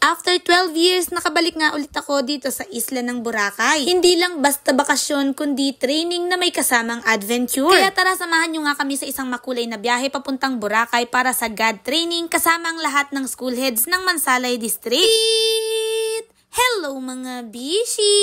After 12 years, nakabalik nga ulit ako dito sa isla ng Boracay. Hindi lang basta bakasyon, kundi training na may kasamang adventure. Kaya tara, samahan nyo nga kami sa isang makulay na biyahe papuntang Boracay para sa GAD training kasama ang lahat ng school heads ng Mansalay District. Hello mga bishi!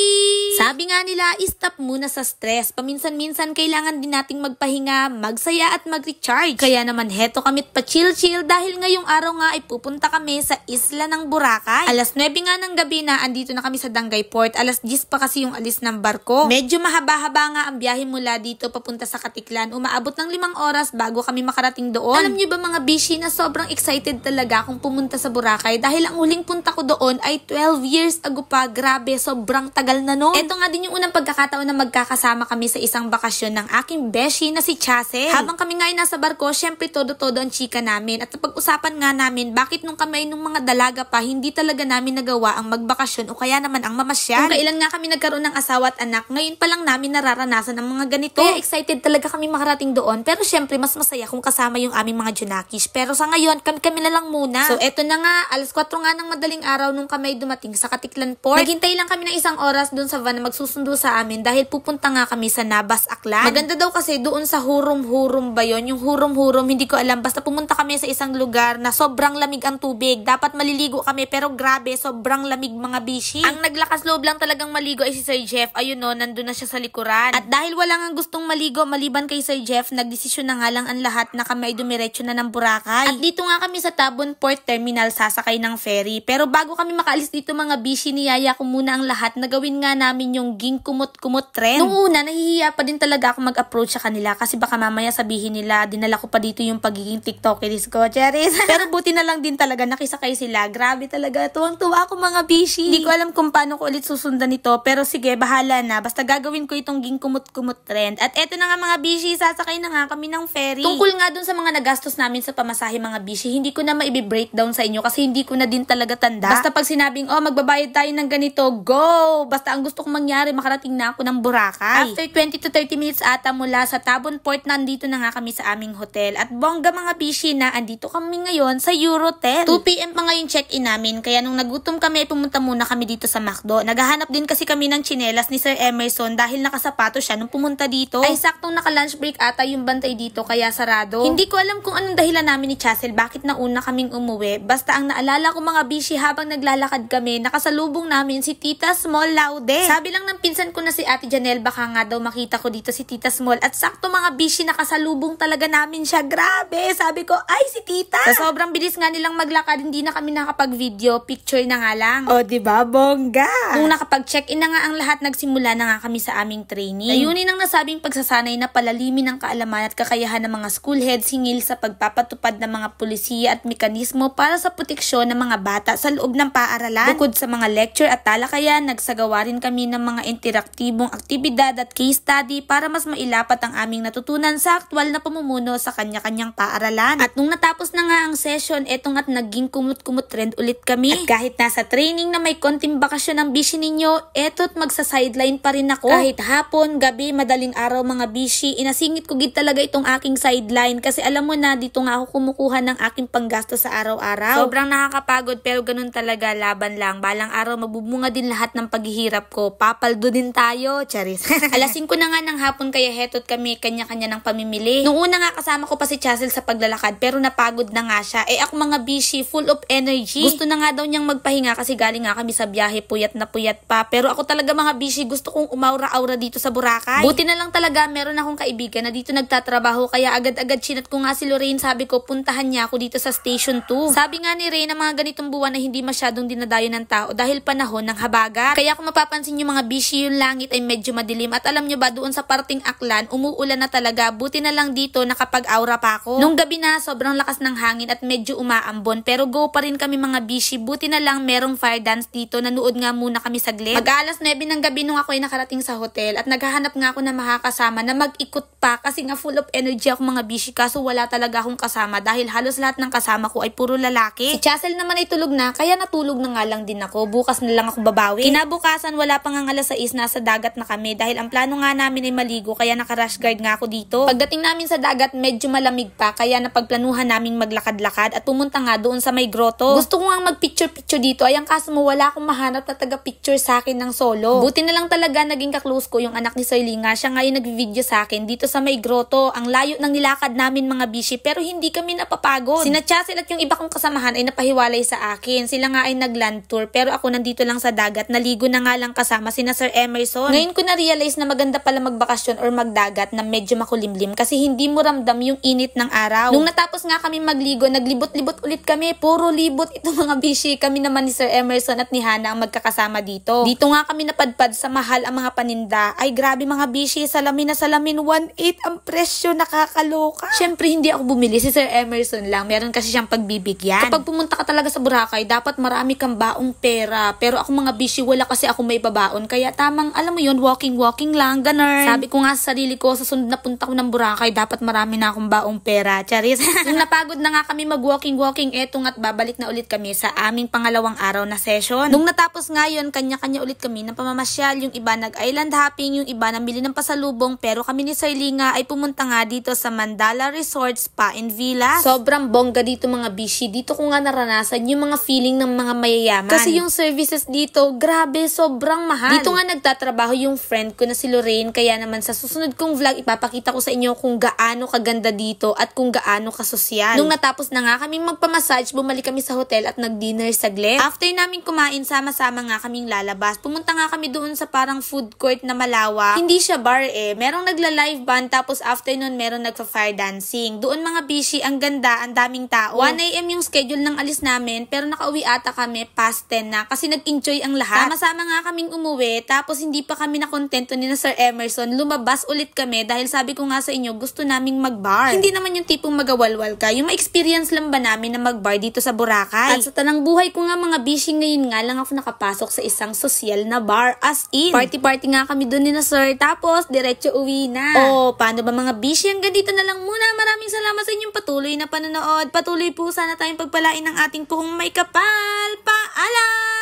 Sabi nga nila, stop muna sa stress. Paminsan-minsan kailangan din nating magpahinga, magsaya at mag-recharge. Kaya naman heto kami't pa-chill-chill dahil ngayong araw nga ay pupunta kami sa isla ng Boracay. Alas 9 nga ng gabi na, andito na kami sa Dangay Port. Alas 10 pa kasi yung alis ng barko. Medyo mahaba-haba nga ang biyahe mula dito papunta sa Katiklan. Umaabot ng 5 oras bago kami makarating doon. Alam niyo ba mga bishi na sobrang excited talaga akong pumunta sa Boracay dahil ang huling punta ko doon ay 12 years ago pa. Grabe, sobrang tagal na no. Ito nga din yung unang pagkakataon na magkakasama kami sa isang bakasyon ng aking beshi na si Chasel. Habang kami nga ay nasa barko, syempre todo-todo ang chika namin. At napag-usapan nga namin bakit nung kami nung mga dalaga pa, hindi talaga namin nagawa ang magbakasyon o kaya naman ang mamasyal. Kung kailan nga kami nagkaroon ng asawa at anak, ngayon pa lang namin nararanasan ang mga ganito. Kaya excited talaga kami makarating doon. Pero syempre, mas masaya kung kasama yung aming mga Junakis. Pero sa ngayon, kami na lang muna. So eto na nga, alas 4 nga ng madaling araw nung kami dumating sa Katiklan Port. Naghintay lang kami ng 1 oras doon sa van na magsusundo sa amin dahil pupunta nga kami sa Nabas, Aklan. Maganda daw kasi doon sa Hurom-Hurom ba yun? Yung Hurom-Hurom, hindi ko alam. Basta pumunta kami sa isang lugar na sobrang lamig ang tubig. Dapat maliligo kami pero grabe, sobrang lamig mga bishi. Ang naglakas loob lang talagang maligo ay si Sir Jeff. Ayun no, nandun na siya sa likuran. At dahil wala nga gustong maligo maliban kay Sir Jeff, nagdesisyon na nga lang ang lahat na kami ay dumiretso na ng Boracay. At dito nga kami sa Tabon Port Terminal sasakay ng ferry. Pero bago kami makaalis dito mga bishi, niyaya ko muna ang lahat na gawin nga namin yung ging kumot-kumot trend. Nung una, nahihiya pa din talaga ako mag-approach sa kanila kasi baka mamaya sabihin nila, dinala ko pa dito yung pagiging tiktokeris ko, Charis. Pero buti na lang din talaga, nakisakay sila. Grabe talaga, tuwang-tuwa ako mga bishi. Hindi ko alam kung paano ko ulit susundan ito, pero sige, bahala na. Basta gagawin ko itong ging kumot-kumot trend. At eto na nga mga bishi, sasakay na nga kami ng ferry. Tungkol nga dun sa mga nagastos namin sa pamasahe mga bishi, hindi ko na maibi-breakdown sa inyo kasi hindi ko na din talaga tanda. Basta pag sinabing, oh, magbabayad tayo ng ganito, go! Basta ang gusto kong mangyari, makarating na ako ng Boracay. After 20 to 30 minutes ata mula sa Tabon Port, nandito na nga kami sa aming hotel. At bongga mga bishi na, andito kami ngayon sa Eurotel. 2 PM pa ngayon check-in namin, kaya nung nagutom kami, pumunta muna kami dito sa McDo. Naghahanap din kasi kami ng tsinelas ni Sir Emerson dahil nakasapato siya nung pumunta dito. Ay saktong naka-lunch break ata yung bantay dito, kaya sarado. Hindi ko alam kung anong dahilan namin ni Chasel bakit nauna kaming umuwi. Basta ang naalala ko mga bishi, habang naglalakad kami, nakasalubong namin si Tita Small Laude. Sabi lang ng pinsan ko na si Ate Janelle, baka nga daw makita ko dito si Tita Small. At sakto mga bishi, nakasalubong talaga namin siya. Grabe! Sabi ko, ay si Tita! Sa sobrang bilis nga nilang maglakad, hindi na kami nakapag-video, picture na nga lang. O diba, bongga? Nung nakapag-check-in na nga ang lahat, nagsimula na nga kami sa aming training. Layunin ng nasabing pagsasanay na palalimin ang kaalaman at kakayahan ng mga school heads hingil sa pagpapatupad ng mga pulisiya at mekanismo para sa proteksyon ng mga bata sa loob ng paaralan. Bukod sa mga lecture at talakayan, nagsagawa rin kami ng mga interaktibong aktibidad at case study para mas mailapat ang aming natutunan sa aktwal na pamumuno sa kanya-kanyang paaralan. At nung natapos na nga ang session, etong at naging kumot-kumot trend ulit kami. At kahit nasa training na may konting bakasyon ang bishi ninyo, eto't magsa-sideline pa rin ako. Kahit hapon, gabi, madaling araw mga bishi, inasingit ko gid talaga itong aking sideline kasi alam mo na, dito nga ako kumukuha ng aking panggasto sa araw-araw. Sobrang nakakapagod pero ganun talaga, laban lang. Balang araw magbubunga din lahat ng paghihirap ko. Papaldo din tayo, Charis. Alas 5 na nga ng hapon kaya heto't kami kanya-kanya ng pamimili. Nung una nga kasama ko pa si Chasel sa paglalakad pero napagod na nga siya. Eh ako mga bishi, full of energy. Gusto na nga daw niyang magpahinga kasi galing nga kami sa biyahe, puyat na puyat pa. Pero ako talaga mga bishi, gusto kong umaura-aura dito sa Boracay. Buti na lang talaga meron akong kaibigan na dito nagtatrabaho kaya agad-agad chinat ko nga si Lorraine, sabi ko puntahan niya ako dito sa Station 2. Sabi nga ni Ray na mga ganitong buwan na hindi masyadong dinadayo ng tao dahil panahon ng habagat. Kaya kung mapapansin nyo mga bishi, yung langit ay medyo madilim. At alam nyo ba, doon sa parting Aklan, umuulan na talaga. Buti na lang dito, nakapag-aura pa ako. Nung gabi na, sobrang lakas ng hangin at medyo umaambon. Pero go pa rin kami mga bishi. Buti na lang merong fire dance dito. Nanood nga muna kami saglit. Mag-alas 9 ng gabi nung ako ay nakarating sa hotel. At naghahanap nga ako na makakasama na mag-ikot pa. Kasi nga full of energy ako mga bishi. Kaso wala talaga akong kasama. Dahil halos lahat ng kasama ko ay puro lalaki. Si Chasel naman ay tulog na. Kaya natulog na nga lang din ako. Bukas bukas na lang ako babawi. Kinabukasan, wala pang ang alas 6, nasa dagat na kami dahil ang plano nga namin ay maligo kaya naka-rash guard nga ako dito. Pagdating namin sa dagat, medyo malamig pa kaya napagplanuhan naming maglakad-lakad at pumunta nga doon sa may grotto. Gusto ko nga mag-picture-picture dito, ayang kaso mo wala akong mahanap na taga-picture sa akin ng solo. Buti na lang talaga naging ka-close ko yung anak ni Soyli nga, siya nga yung nag-video sa akin dito sa may grotto. Ang layo ng nilakad namin mga bishi pero hindi kami napapagod. Sina Chasel at yung iba kong kasamahan ay napahiwalay sa akin. Sila nga ay nag-land tour pero ako nandito lang sa dagat, naligo na nga lang kasama sina Sir Emerson. Ngayon ko na-realize na maganda pala magbakasyon or magdagat na medyo makulimlim kasi hindi mo ramdam yung init ng araw. Nung natapos nga kami magligo, naglibot-libot ulit kami. Puro libot ito mga bishi. Kami naman ni Sir Emerson at ni Hana ang magkakasama dito. Dito nga kami napadpad sa mahal ang mga paninda. Ay grabe mga bishi, salamin na salamin, 1.8 ang presyo, nakakaloka. Syempre hindi ako bumili, si Sir Emerson lang. Meron kasi siyang pagbibigyan. Kapag pumunta ka talaga sa Boracay, dapat marami kang baong pera. Pero ako mga bishi, wala kasi ako may babaon. Kaya tamang, alam mo yun, walking lang, ganun. Sabi ko nga sa sarili ko, sa sunod na punta ko ng Boracay, dapat marami na akong baong pera. Charis. Nung napagod na nga kami mag-walking, eto nga't babalik na ulit kami sa aming pangalawang araw na session. Nung natapos nga yun, kanya-kanya ulit kami ng pamamasyal. Yung iba nag-island hopping, yung iba namili ng pasalubong. Pero kami ni Soyli nga ay pumunta nga dito sa Mandala Resort Spa and Villa. Sobrang bongga dito mga bishi. Dito ko nga naranasan yung mga feeling ng mga mayayaman. Kasi yung services dito, grabe, sobrang mahal. Dito nga nagtatrabaho yung friend ko na si Lorraine. Kaya naman sa susunod kong vlog, ipapakita ko sa inyo kung gaano kaganda dito at kung gaano kasosyal. Nung natapos na nga kami magpamassage, bumalik kami sa hotel at nag-dinner saglit. After namin kumain, sama-sama nga kaming lalabas. Pumunta nga kami doon sa parang food court na malawak. Hindi siya bar merong nagla-live band tapos after nun meron nagpa-fire dancing. Doon mga bishi, ang ganda, ang daming tao. 1 AM yung schedule ng alis namin pero nakauwi ata kami past 10 na kasi nag-enjoy ang lahat. Sama-sama nga kaming umuwi tapos hindi pa kami nakontento ni na Sir Emerson. Lumabas ulit kami dahil sabi ko nga sa inyo, gusto naming mag-bar. Hindi naman yung tipong magawalwal ka. Yung ma-experience lang ba namin na mag-bar dito sa Boracay. At sa tanang buhay ko nga mga bishi, ngayon nga lang ako nakapasok sa isang sosyal na bar, as in. Party-party nga kami doon ni na Sir tapos diretso uwi na. Oh, paano ba mga bishi? Hanggang dito na lang muna. Maraming salamat sa inyong patuloy na panonood. Patuloy po sana tayong pagpalain ng ating puhong may kapal. Paalam!